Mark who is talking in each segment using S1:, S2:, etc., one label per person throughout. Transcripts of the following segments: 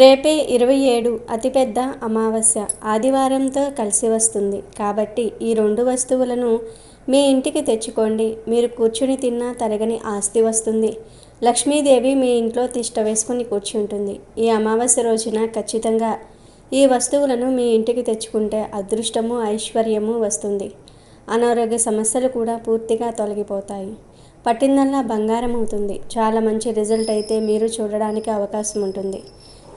S1: రేపే 27 అతిపెద్ద అమావాస్య ఆదివారంతో కలిసి వస్తుంది కాబట్టి ఈ రెండు వస్తువులను మీ ఇంటికి తెచ్చుకోండి. మీరు కూర్చుని తిన్నా తరగని ఆస్తి వస్తుంది. లక్ష్మీదేవి మీ ఇంట్లో తిష్ట వేసుకుని కూర్చుంటుంది. ఈ అమావాస్య రోజున ఖచ్చితంగా ఈ వస్తువులను మీ ఇంటికి తెచ్చుకుంటే అదృష్టము ఐశ్వర్యము వస్తుంది. అనారోగ్య సమస్యలు కూడా పూర్తిగా తొలగిపోతాయి. పట్టిందల్లా బంగారం అవుతుంది. చాలా మంచి రిజల్ట్ అయితే మీరు చూడడానికి అవకాశం ఉంటుంది.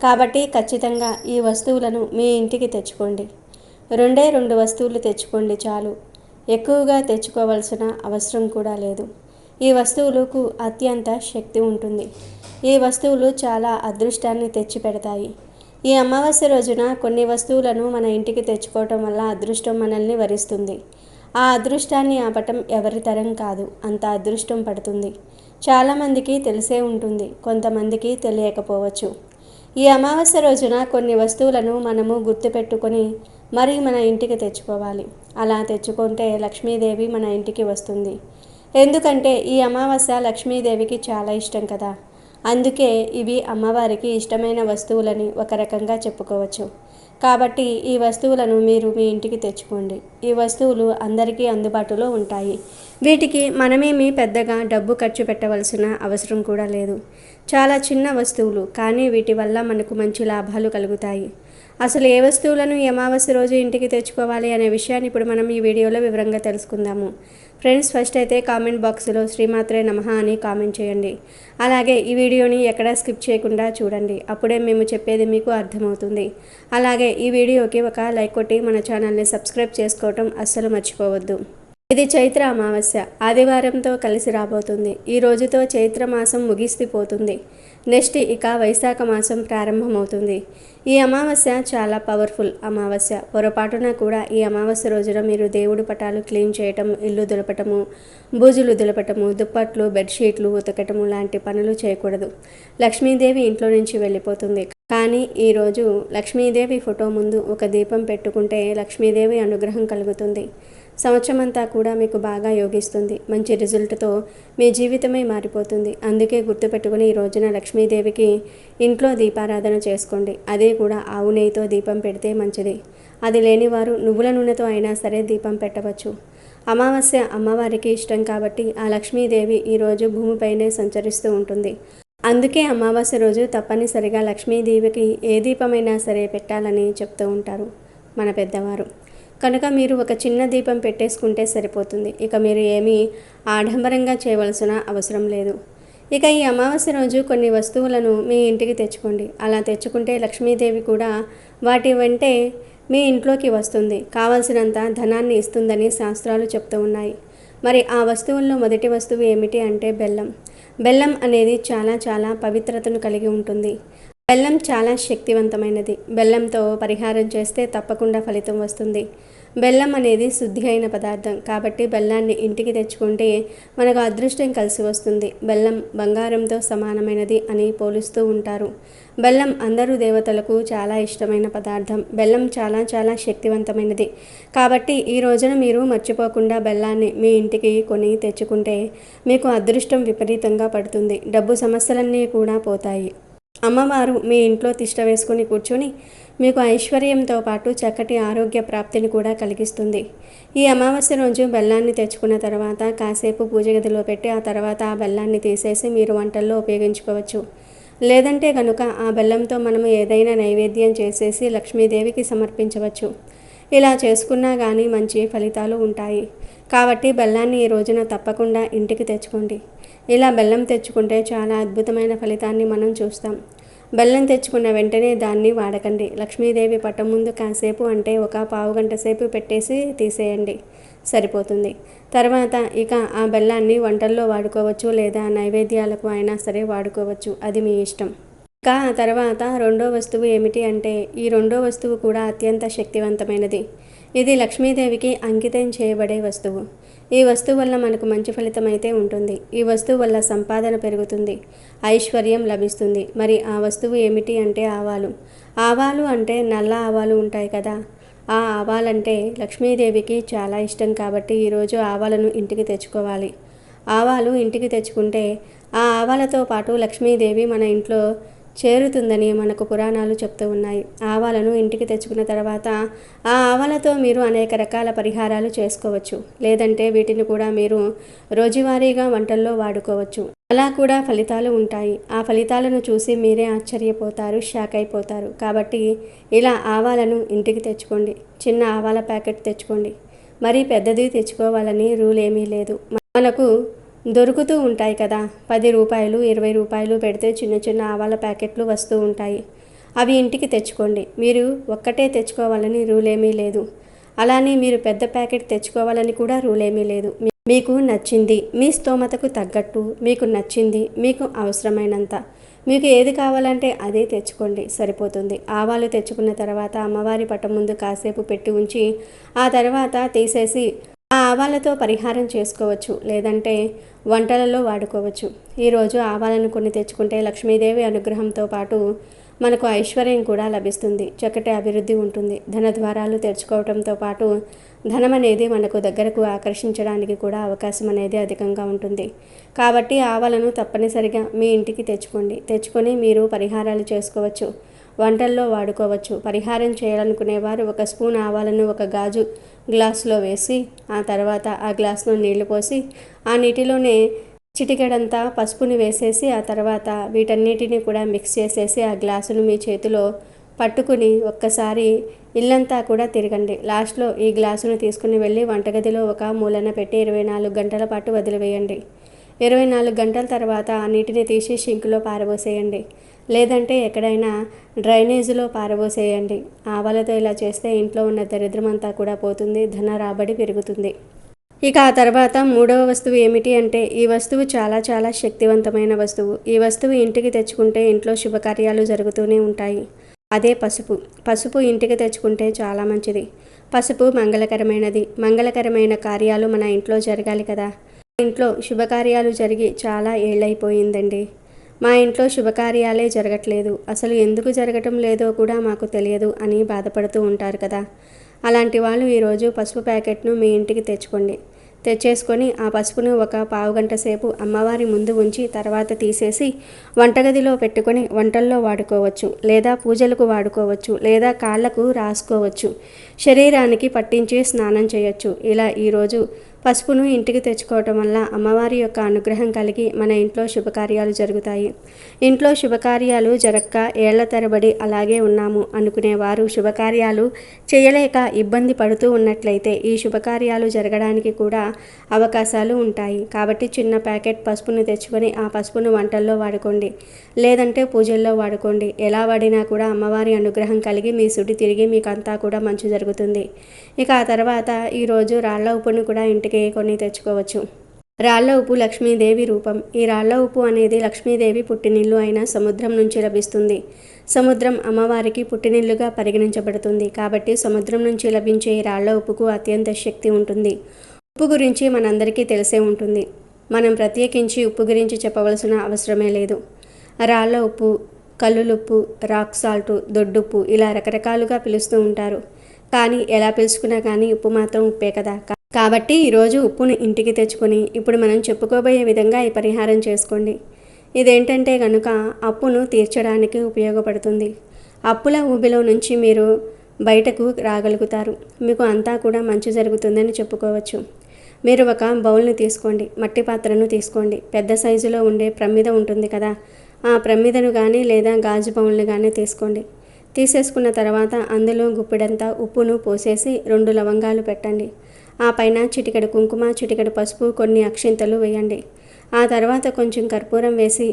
S1: కాబట్టి ఖచ్చితంగా ఈ వస్తువులను మీ ఇంటికి తెచ్చుకోండి. రెండే రెండు వస్తువులు తెచ్చుకోండి చాలు. ఎక్కువగా తెచ్చుకోవాల్సిన అవసరం కూడా లేదు. ఈ వస్తువులకు అత్యంత శక్తి ఉంటుంది. ఈ వస్తువులు చాలా అదృష్టాన్ని తెచ్చిపెడతాయి. ఈ అమావాస్య రోజున కొన్ని వస్తువులను మన ఇంటికి తెచ్చుకోవటం వల్ల అదృష్టం మనల్ని వరిస్తుంది. ఆ అదృష్టాన్ని ఆపటం ఎవరి తరం కాదు. అంత అదృష్టం పడుతుంది. చాలామందికి తెలిసే ఉంటుంది, కొంతమందికి తెలియకపోవచ్చు. ఈ అమావాస్య రోజున కొన్ని వస్తువులను మనము గుర్తుపెట్టుకొని మరి మన ఇంటికి తెచ్చుకోవాలి. అలా తెచ్చుకుంటే లక్ష్మీదేవి మన ఇంటికి వస్తుంది. ఎందుకంటే ఈ అమావాస్య లక్ష్మీదేవికి చాలా ఇష్టం కదా. అందుకే ఇవి అమ్మవారికి ఇష్టమైన వస్తువులని ఒక రకంగా చెప్పుకోవచ్చు. కాబట్టి ఈ వస్తువులను మీరు మీ ఇంటికి తెచ్చుకోండి. ఈ వస్తువులు అందరికీ అందుబాటులో ఉంటాయి. వీటికి మనమేమీ పెద్దగా డబ్బు ఖర్చు పెట్టవలసిన అవసరం కూడా లేదు. చాలా చిన్న వస్తువులు, కానీ వీటి వల్ల మనకు మంచి లాభాలు కలుగుతాయి. అసలు ఏ వస్తువులను ఈ అమావాస్య రోజు ఇంటికి తెచ్చుకోవాలి అనే విషయాన్ని ఇప్పుడు మనం ఈ వీడియోలో వివరంగా తెలుసుకుందాము. ఫ్రెండ్స్, ఫస్ట్ అయితే కామెంట్ బాక్స్లో శ్రీమాత్రే నమః అని కామెంట్ చేయండి. అలాగే ఈ వీడియోని ఎక్కడా స్కిప్ చేయకుండా చూడండి. అప్పుడే మేము చెప్పేది మీకు అర్థమవుతుంది. అలాగే ఈ వీడియోకి ఒక లైక్ కొట్టి మన ఛానల్ని సబ్స్క్రైబ్ చేసుకోవటం అస్సలు మర్చిపోవద్దు. ఇది చైత్ర అమావాస్య ఆదివారంతో కలిసి రాబోతుంది. ఈ రోజుతో చైత్ర మాసం ముగిసిపోతుంది. నెక్స్ట్ ఇక వైశాఖ మాసం ప్రారంభమవుతుంది. ఈ అమావాస్య చాలా పవర్ఫుల్ అమావాస్య. పొరపాటున కూడా ఈ అమావాస్య రోజున మీరు దేవుడి పటాలు క్లీన్ చేయటం, ఇల్లు దులపటము, బూజులు దులపటము, దుప్పట్లు, బెడ్షీట్లు ఉతకటము లాంటి పనులు చేయకూడదు. లక్ష్మీదేవి ఇంట్లో నుంచి వెళ్ళిపోతుంది. కానీ ఈరోజు లక్ష్మీదేవి ఫోటో ముందు ఒక దీపం పెట్టుకుంటే లక్ష్మీదేవి అనుగ్రహం కలుగుతుంది. సంవత్సరం అంతా కూడా మీకు బాగా యోగిస్తుంది. మంచి రిజల్ట్తో మీ జీవితమే మారిపోతుంది. అందుకే గుర్తుపెట్టుకుని ఈ రోజున లక్ష్మీదేవికి ఇంట్లో దీపారాధన చేసుకోండి. అదే కూడా ఆవు నెయ్యితో దీపం పెడితే మంచిది. అది లేనివారు నువ్వుల నూనెతో అయినా సరే దీపం పెట్టవచ్చు. అమావాస్య అమ్మవారికి ఇష్టం కాబట్టి ఆ లక్ష్మీదేవి ఈరోజు భూమిపైనే సంచరిస్తూ ఉంటుంది. అందుకే అమావాస్య రోజు తప్పనిసరిగా లక్ష్మీదేవికి ఏ దీపమైనా సరే పెట్టాలని చెప్తూ ఉంటారు మన పెద్దవారు. కనుక మీరు ఒక చిన్న దీపం పెట్టేసుకుంటే సరిపోతుంది. ఇక మీరు ఏమీ ఆడంబరంగా చేయవలసిన అవసరం లేదు. ఇక ఈ అమావాస్య రోజు కొన్ని వస్తువులను మీ ఇంటికి తెచ్చుకోండి. అలా తెచ్చుకుంటే లక్ష్మీదేవి కూడా వాటి వెంటే మీ ఇంట్లోకి వస్తుంది. కావలసినంత ధనాన్ని ఇస్తుందని శాస్త్రాలు చెప్తూ ఉన్నాయి. మరి ఆ వస్తువుల్లో మొదటి వస్తువు ఏమిటి అంటే బెల్లం. బెల్లం అనేది చాలా చాలా పవిత్రతను కలిగి ఉంటుంది. బెల్లం చాలా శక్తివంతమైనది. బెల్లంతో పరిహారం చేస్తే తప్పకుండా ఫలితం వస్తుంది. బెల్లం అనేది శుద్ధి అయిన పదార్థం కాబట్టి బెల్లాన్ని ఇంటికి తెచ్చుకుంటే మనకు అదృష్టం కలిసి వస్తుంది. బెల్లం బంగారంతో సమానమైనది అని పోలుస్తూ ఉంటారు. బెల్లం అందరూ దేవతలకు చాలా ఇష్టమైన పదార్థం. బెల్లం చాలా చాలా శక్తివంతమైనది కాబట్టి ఈ రోజున మీరు మర్చిపోకుండా బెల్లాన్ని మీ ఇంటికి కొని తెచ్చుకుంటే మీకు అదృష్టం విపరీతంగా పడుతుంది. డబ్బు సమస్యలన్నీ కూడా పోతాయి. అమ్మవారు మీ ఇంట్లో తిష్ట వేసుకుని కూర్చొని మీకు ఐశ్వర్యంతో పాటు చక్కటి ఆరోగ్య ప్రాప్తిని కూడా కలిగిస్తుంది. ఈ అమావాస్య రోజు బెల్లాన్ని తెచ్చుకున్న తర్వాత కాసేపు పూజ గదిలో పెట్టి ఆ తర్వాత ఆ బెల్లాన్ని తీసేసి మీరు వంటల్లో ఉపయోగించుకోవచ్చు. లేదంటే కనుక ఆ బెల్లంతో మనము ఏదైనా నైవేద్యం చేసేసి లక్ష్మీదేవికి సమర్పించవచ్చు. ఇలా చేసుకున్నా కానీ మంచి ఫలితాలు ఉంటాయి. కాబట్టి బెల్లాన్ని ఈ రోజున తప్పకుండా ఇంటికి తెచ్చుకోండి. ఇలా బెల్లం తెచ్చుకుంటే చాలా అద్భుతమైన ఫలితాన్ని మనం చూస్తాం. బెల్లం తెచ్చుకున్న వెంటనే దాన్ని వాడకండి. లక్ష్మీదేవి పటం ముందు కాసేపు అంటే ఒక పావు గంట సేపు పెట్టేసి తీసేయండి, సరిపోతుంది. తర్వాత ఇక ఆ బెల్లాన్ని వంటల్లో వాడుకోవచ్చు లేదా నైవేద్యాలకు అయినా సరే వాడుకోవచ్చు. అది మీ ఇష్టం. ఇక ఆ తర్వాత రెండో వస్తువు ఏమిటి అంటే ఈ రెండో వస్తువు కూడా అత్యంత శక్తివంతమైనది. ఇది లక్ష్మీదేవికి అంకితం చేయబడే వస్తువు. ఈ వస్తువు వల్ల మనకు మంచి ఫలితం అయితే ఉంటుంది. ఈ వస్తువు వల్ల సంపాదన పెరుగుతుంది, ఐశ్వర్యం లభిస్తుంది. మరి ఆ వస్తువు ఏమిటి అంటే ఆవాలు. ఆవాలు అంటే నల్ల ఆవాలు ఉంటాయి కదా. ఆ ఆవాలంటే లక్ష్మీదేవికి చాలా ఇష్టం కాబట్టి ఈరోజు ఆవాలను ఇంటికి తెచ్చుకోవాలి. ఆవాలు ఇంటికి తెచ్చుకుంటే ఆ ఆవాలతో పాటు లక్ష్మీదేవి మన ఇంట్లో చేరుతుందని మనకు పురాణాలు చెప్తూ ఉన్నాయి. ఆవాలను ఇంటికి తెచ్చుకున్న తర్వాత ఆ ఆవాలతో మీరు అనేక రకాల పరిహారాలు చేసుకోవచ్చు. లేదంటే వీటిని కూడా మీరు రోజువారీగా వంటల్లో వాడుకోవచ్చు. అలా కూడా ఫలితాలు ఉంటాయి. ఆ ఫలితాలను చూసి మీరే ఆశ్చర్యపోతారు, షాక్ అయిపోతారు. కాబట్టి ఇలా ఆవాలను ఇంటికి తెచ్చుకోండి. చిన్న ఆవాల ప్యాకెట్ తెచ్చుకోండి. మరీ పెద్దది తెచ్చుకోవాలని రూల్ ఏమీ లేదు. మనకు దొరుకుతూ ఉంటాయి కదా, 10 రూపాయలు 20 రూపాయలు పెడితే చిన్న చిన్న ఆవాల ప్యాకెట్లు వస్తూ ఉంటాయి. అవి ఇంటికి తెచ్చుకోండి. మీరు ఒక్కటే తెచ్చుకోవాలని రూల్ ఏమీ లేదు. అలానే మీరు పెద్ద ప్యాకెట్ తెచ్చుకోవాలని కూడా రూల్ ఏమీ లేదు. మీకు నచ్చింది, మీ స్తోమతకు తగ్గట్టు మీకు నచ్చింది, మీకు అవసరమైనంత మీకు ఏది కావాలంటే అదే తెచ్చుకోండి, సరిపోతుంది. ఆవాలు తెచ్చుకున్న తర్వాత అమ్మవారి పటం ముందు కాసేపు పెట్టి ఉంచి ఆ తర్వాత తీసేసి ఆ ఆవాలతో పరిహారం చేసుకోవచ్చు. లేదంటే వంటలలో వాడుకోవచ్చు. ఈరోజు ఆవాలను కొన్ని తెచ్చుకుంటే లక్ష్మీదేవి అనుగ్రహంతో పాటు మనకు ఐశ్వర్యం కూడా లభిస్తుంది. చక్కటి అభివృద్ధి ఉంటుంది. ధన ద్వారాలు తెరుచుకోవడంతో పాటు ధనం అనేది మనకు దగ్గరకు ఆకర్షించడానికి కూడా అవకాశం అనేది అధికంగా ఉంటుంది. కాబట్టి ఆవాలను తప్పనిసరిగా మీ ఇంటికి తెచ్చుకొని మీరు పరిహారాలు చేసుకోవచ్చు. వంటల్లో వాడుకోవచ్చు. పరిహారం చేయాలనుకునేవారు 1 స్పూన్ ఆవాలను ఒక గాజు గ్లాసులో వేసి ఆ తర్వాత ఆ గ్లాసులో నీళ్లు పోసి ఆ నీటిలోనే చిటికెడంతా పసుపుని వేసేసి ఆ తర్వాత వీటన్నిటిని కూడా మిక్స్ చేసేసి ఆ గ్లాసును మీ చేతిలో పట్టుకుని ఒక్కసారి ఇల్లంతా కూడా తిరగండి. లాస్ట్లో ఈ గ్లాసును తీసుకుని వెళ్ళి వంటగదిలో ఒక మూలన పెట్టి 24 గంటల పాటు వదిలివేయండి. 24 గంటల తర్వాత ఆ నీటిని తీసి షింకులో పారబోసేయండి. లేదంటే ఎక్కడైనా డ్రైనేజీలో పారబోసేయండి. ఆవాలతో ఇలా చేస్తే ఇంట్లో ఉన్న దరిద్రమంతా కూడా పోతుంది. ధన రాబడి పెరుగుతుంది. ఇక ఆ తర్వాత 3వ వస్తువు ఏమిటి అంటే ఈ వస్తువు చాలా చాలా శక్తివంతమైన వస్తువు. ఈ వస్తువు ఇంటికి తెచ్చుకుంటే ఇంట్లో శుభకార్యాలు జరుగుతూనే ఉంటాయి. అదే పసుపు. పసుపు ఇంటికి తెచ్చుకుంటే చాలా మంచిది. పసుపు మంగళకరమైనది. మంగళకరమైన కార్యాలు మన ఇంట్లో జరగాలి కదా. ఇంట్లో శుభకార్యాలు జరిగి చాలా ఏళ్ళైపోయిందండి. మా ఇంట్లో శుభకార్యాలే జరగట్లేదు, అసలు ఎందుకు జరగటం లేదో కూడా మాకు తెలియదు అని బాధపడుతూ ఉంటారు కదా. అలాంటి వాళ్ళు ఈరోజు పసుపు ప్యాకెట్ను మీ ఇంటికి తెచ్చేసుకొని ఆ పసుపును ఒక పావుగంట సేపు అమ్మవారి ముందు ఉంచి తర్వాత తీసేసి వంటగదిలో పెట్టుకొని వంటల్లో వాడుకోవచ్చు. లేదా పూజలకు వాడుకోవచ్చు. లేదా కాళ్ళకు రాసుకోవచ్చు. శరీరానికి పట్టించి స్నానం చేయొచ్చు. ఇలా ఈరోజు పసుపును ఇంటికి తెచ్చుకోవటం వల్ల అమ్మవారి యొక్క అనుగ్రహం కలిగి మన ఇంట్లో శుభకార్యాలు జరుగుతాయి. ఇంట్లో శుభకార్యాలు జరక్క ఏళ్ల తరబడి అలాగే ఉన్నాము అనుకునేవారు శుభకార్యాలు చేయలేక ఇబ్బంది పడుతూ ఉన్నట్లయితే ఈ శుభకార్యాలు జరగడానికి కూడా అవకాశాలు ఉంటాయి. కాబట్టి చిన్న ప్యాకెట్ పసుపును తెచ్చుకొని ఆ పసుపును వంటల్లో వాడుకోండి. లేదంటే పూజల్లో వాడుకోండి. ఎలా వాడినా కూడా అమ్మవారి అనుగ్రహం కలిగి మీ సుడి తిరిగి మీకు అంతా కూడా మంచి జరుగుతుంది. ఇక ఆ తర్వాత ఈరోజు రాళ్ల ఉప్పును కూడా ఇంటికి కొన్ని తెచ్చుకోవచ్చు. రాళ్ల ఉప్పు లక్ష్మీదేవి రూపం. ఈ రాళ్ల ఉప్పు అనేది లక్ష్మీదేవి పుట్టినిల్లు అయిన సముద్రం నుంచి లభిస్తుంది. సముద్రం అమ్మవారికి పుట్టినిల్లుగా పరిగణించబడుతుంది. కాబట్టి సముద్రం నుంచి లభించే ఈ రాళ్ల ఉప్పుకు అత్యంత శక్తి ఉంటుంది. ఉప్పు గురించి మనందరికీ తెలిసే ఉంటుంది. మనం ప్రత్యేకించి ఉప్పు గురించి చెప్పవలసిన అవసరమే లేదు. రాళ్ల ఉప్పు, కల్లులుప్పు, రాక్ సాల్ట్, దొడ్డుప్పు ఇలా రకరకాలుగా పిలుస్తూ ఉంటారు. కానీ ఎలా పిలుచుకున్నా కానీ ఉప్పు మాత్రం ఉప్పే కదా. కాబట్టి ఈరోజు ఉప్పును ఇంటికి తెచ్చుకొని ఇప్పుడు మనం చెప్పుకోబోయే విధంగా ఈ పరిహారం చేసుకోండి. ఇదేంటంటే కనుక అప్పును తీర్చడానికి ఉపయోగపడుతుంది. అప్పుల ఊబిలో నుంచి మీరు బయటకు రాగలుగుతారు. మీకు అంతా కూడా మంచి జరుగుతుందని చెప్పుకోవచ్చు. మీరు ఒక బౌల్ని తీసుకోండి. మట్టి పాత్రను తీసుకోండి. పెద్ద సైజులో ఉండే ప్రమిద ఉంటుంది కదా, ఆ ప్రమిదను కానీ లేదా గాజు బౌల్ని కానీ తీసేసుకున్న తర్వాత అందులో గుప్పెడంతా ఉప్పును పోసేసి 2 లవంగాలు పెట్టండి. ఆ పైన చిటికెడు కుంకుమ, చిటికెడు పసుపు, కొన్ని అక్షింతలు వేయండి. ఆ తర్వాత కొంచెం కర్పూరం వేసి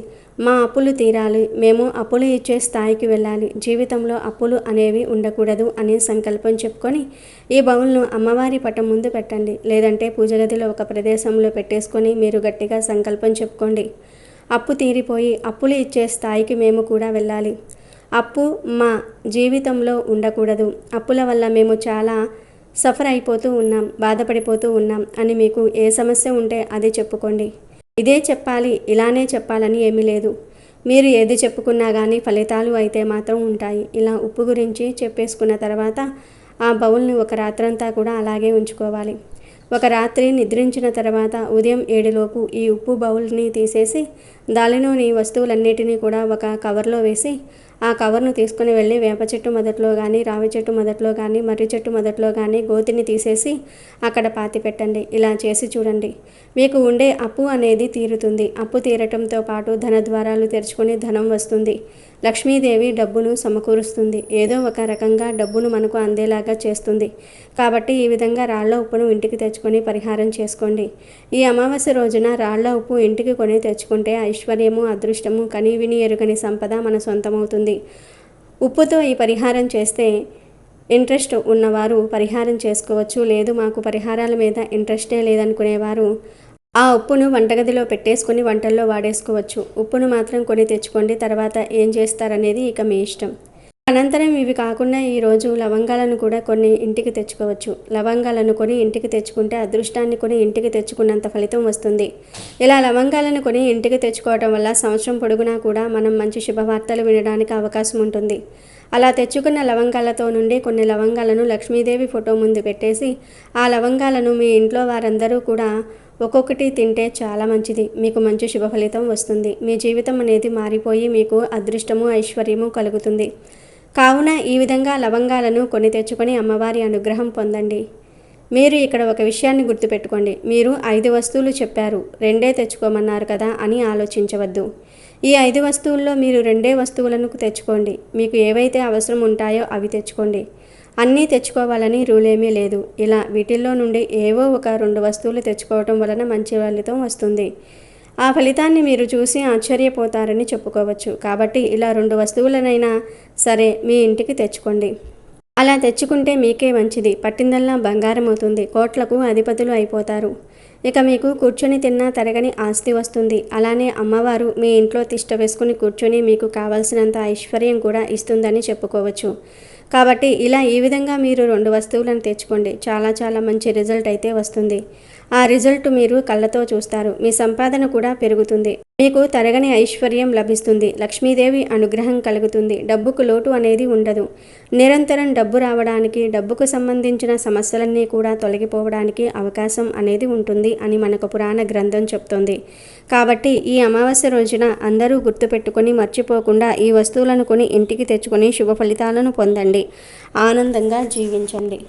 S1: మా అప్పులు తీరాలి, మేము అప్పులు ఇచ్చే స్థాయికి వెళ్ళాలి, జీవితంలో అప్పులు అనేవి ఉండకూడదు అనే సంకల్పం చెప్పుకొని ఈ బౌల్ను అమ్మవారి పటం ముందు పెట్టండి. లేదంటే పూజగదిలో ఒక ప్రదేశంలో పెట్టేసుకొని మీరు గట్టిగా సంకల్పం చెప్పుకోండి. అప్పు తీరిపోయి అప్పులు ఇచ్చే స్థాయికి మేము కూడా వెళ్ళాలి. అప్పు మా జీవితంలో ఉండకూడదు. అప్పుల వల్ల మేము చాలా సఫర్ అయిపోతూ ఉన్నాం, బాధపడిపోతూ ఉన్నాం అని మీకు ఏ సమస్య ఉంటే అది చెప్పుకోండి. ఇదే చెప్పాలి, ఇలానే చెప్పాలని ఏమీ లేదు. మీరు ఏది చెప్పుకున్నా కానీ ఫలితాలు అయితే మాత్రం ఉంటాయి. ఇలా ఉప్పు గురించి చెప్పేసుకున్న తర్వాత ఆ బౌల్ని ఒక రాత్రంతా కూడా అలాగే ఉంచుకోవాలి. ఒక రాత్రి నిద్రించిన తర్వాత ఉదయం 7లోపు ఈ ఉప్పు బౌల్ని తీసేసి దానిలోని వస్తువులన్నిటినీ కూడా ఒక కవర్లో వేసి ఆ కవర్ను తీసుకుని వెళ్ళి వేప చెట్టు మొదట్లో కానీ, రావి చెట్టు మొదట్లో కానీ, మర్రి చెట్టు మొదట్లో కానీ గోతిని తీసేసి అక్కడ పాతి పెట్టండి. ఇలా చేసి చూడండి. మీకు ఉండే అప్పు అనేది తీరుతుంది. అప్పు తీరటంతో పాటు ధన ద్వారాలు తెరుచుకొని ధనం వస్తుంది. లక్ష్మీదేవి డబ్బును సమకూరుస్తుంది. ఏదో ఒక రకంగా డబ్బును మనకు అందేలాగా చేస్తుంది. కాబట్టి ఈ విధంగా రాళ్ల ఉప్పును ఇంటికి తెచ్చుకొని పరిహారం చేసుకోండి. ఈ అమావాస్య రోజున రాళ్ల ఉప్పు ఇంటికి కొని తెచ్చుకుంటే ఐశ్వర్యము, అదృష్టము, కనీవిని ఎరుగని సంపద మన సొంతమవుతుంది. ఉప్పుతో ఈ పరిహారం చేస్తే ఇంట్రెస్ట్ ఉన్నవారు పరిహారం చేసుకోవచ్చు. లేదు మాకు పరిహారాల మీద ఇంట్రెస్టే లేదనుకునేవారు ఆ ఉప్పును వంటగదిలో పెట్టేసుకొని వంటల్లో వాడేసుకోవచ్చు. ఉప్పును మాత్రం కొని తెచ్చుకోండి. తర్వాత ఏం చేస్తారనేది ఇక మీ ఇష్టం. అనంతరం ఇవి కాకుండా ఈరోజు లవంగాలను కూడా కొన్ని ఇంటికి తెచ్చుకోవచ్చు. లవంగాలను కొని ఇంటికి తెచ్చుకుంటే అదృష్టాన్ని కొని ఇంటికి తెచ్చుకున్నంత ఫలితం వస్తుంది. ఇలా లవంగాలను కొని ఇంటికి తెచ్చుకోవడం వల్ల సంవత్సరం పొడుగునా కూడా మనం మంచి శుభవార్తలు వినడానికి అవకాశం ఉంటుంది. అలా తెచ్చుకున్న లవంగాలతో నుండి కొన్ని లవంగాలను లక్ష్మీదేవి ఫోటో ముందు పెట్టేసి ఆ లవంగాలను మీ ఇంట్లో వారందరూ కూడా ఒక్కొక్కటి తింటే చాలా మంచిది. మీకు మంచి శుభ ఫలితం వస్తుంది. మీ జీవితం అనేది మారిపోయి మీకు అదృష్టము, ఐశ్వర్యము కలుగుతుంది. కావున ఈ విధంగా లవంగాలను కొని తెచ్చుకొని అమ్మవారి అనుగ్రహం పొందండి. మీరు ఇక్కడ ఒక విషయాన్ని గుర్తుపెట్టుకోండి. మీరు 5 వస్తువులు చెప్పారు, 2 తెచ్చుకోమన్నారు కదా అని ఆలోచించవద్దు. ఈ 5 వస్తువుల్లో మీరు 2 వస్తువులను తెచ్చుకోండి. మీకు ఏవైతే అవసరం ఉంటాయో అవి తెచ్చుకోండి. అన్నీ తెచ్చుకోవాలని రూలేమీ లేదు. ఇలా వీటిల్లో నుండి ఏవో ఒక 2 వస్తువులు తెచ్చుకోవటం వలన మంచి ఫలితం వస్తుంది. ఆ ఫలితాన్ని మీరు చూసి ఆశ్చర్యపోతారని చెప్పుకోవచ్చు. కాబట్టి ఇలా 2 వస్తువులనైనా సరే మీ ఇంటికి తెచ్చుకోండి. అలా తెచ్చుకుంటే మీకే మంచిది. పట్టిందల్లా బంగారం అవుతుంది. కోట్లకు అధిపతులు అయిపోతారు. ఇక మీకు కూర్చొని తిన్నా తరగని ఆస్తి వస్తుంది. అలానే అమ్మవారు మీ ఇంట్లో తిష్ట వేసుకుని కూర్చొని మీకు కావాల్సినంత ఐశ్వర్యం కూడా ఇస్తుందని చెప్పుకోవచ్చు. కాబట్టి ఇలా ఈ విధంగా మీరు 2 వస్తువులను తెచ్చుకోండి. చాలా మంచి రిజల్ట్ అయితే వస్తుంది. ఆ రిజల్ట్ మీరు కళ్ళతో చూస్తారు. మీ సంపాదన కూడా పెరుగుతుంది. మీకు తరగని ఐశ్వర్యం లభిస్తుంది. లక్ష్మీదేవి అనుగ్రహం కలుగుతుంది. డబ్బుకు లోటు అనేది ఉండదు. నిరంతరం డబ్బు రావడానికి, డబ్బుకు సంబంధించిన సమస్యలన్నీ కూడా తొలగిపోవడానికి అవకాశం అనేది ఉంటుంది అని మనకు పురాణ గ్రంథం చెప్తోంది. కాబట్టి ఈ అమావాస్య రోజున అందరూ గుర్తుపెట్టుకొని మర్చిపోకుండా ఈ వస్తువులను కొని ఇంటికి తెచ్చుకొని శుభ ఫలితాలను పొందండి. ఆనందంగా జీవించండి.